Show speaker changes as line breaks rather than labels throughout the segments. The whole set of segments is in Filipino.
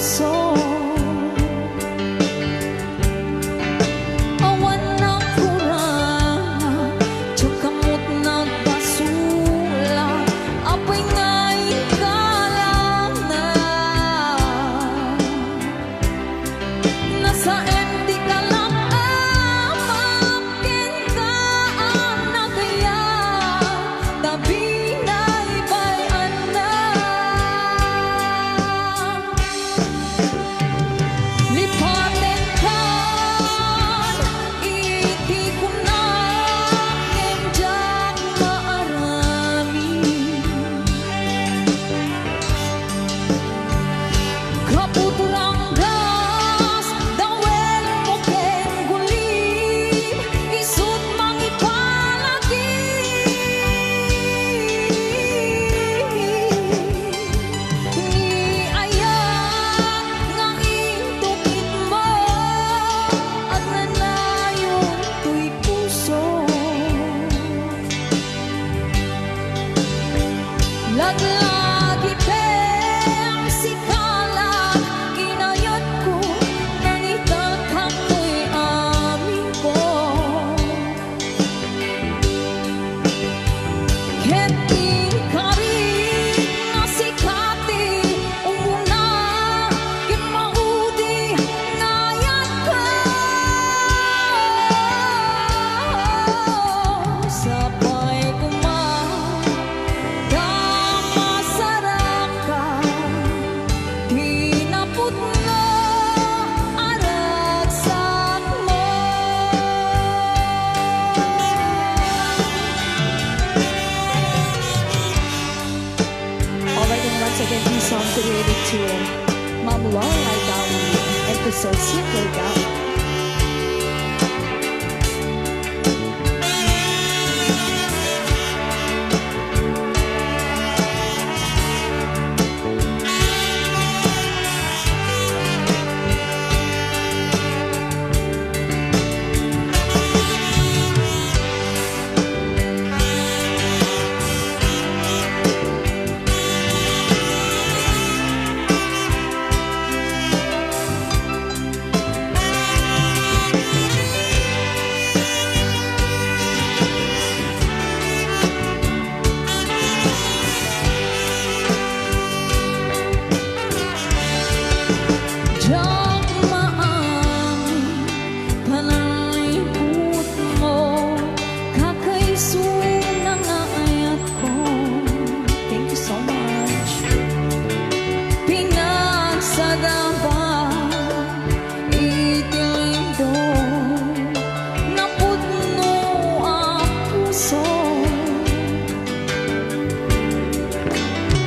puso. Awan na kurang, tsakamot nagpasula, apay nga'y kalang na. Nasa empty ka lang, amakin ka ang nagaya, tabi na'y bayan na. Lipatin kan, iti ko na, kenjak maarami. Kaputurang gas, dawel mo ken gulim, isut mangipalagi. Ni ayan nga intukit mo, at nanayon to'y puso. Laglagi peng sikalat, inayat ko, nangitat ako'y amin ko. Keting ka rin nga sikati, umuna, ken maudi, ngayat ko. Sabay damasaraka, tinapot nga aragsak mo. Alright, and once again, these songs related to Ma'am Lorelai Downey and Priscilla Downey. Diyak maami, panaiput mo, kakaisun ang ayat ko. Thank you so much. Pinagsagaba, itilindo, napudno ang puso.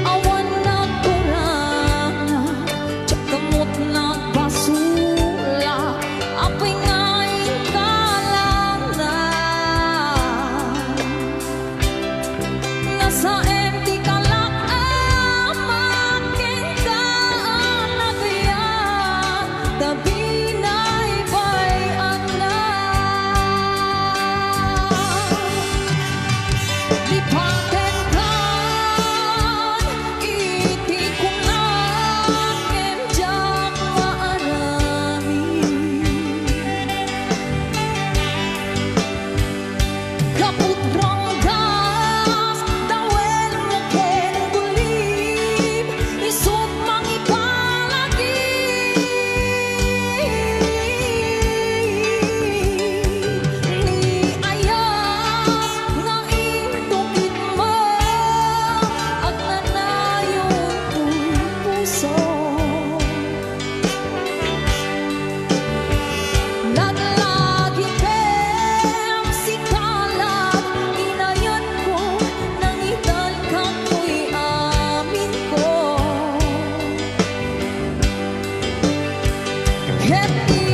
Awan na kurang, tsakamot nagpasula, apay nga'y kalang na. Nasa empty ka lang, amakin ka ang nagaya, tabi na'y bayan na. Lipatin kan, iti ko na, kenjak maarami. Kaputrang gas, dawel mo ken gulim, isut mangipalagi. Ni ayat nga intukit mo, at nanayon to'y puso. Laglagi peng sikalat, inayat ko, nangitan kako'y amin ko. Keting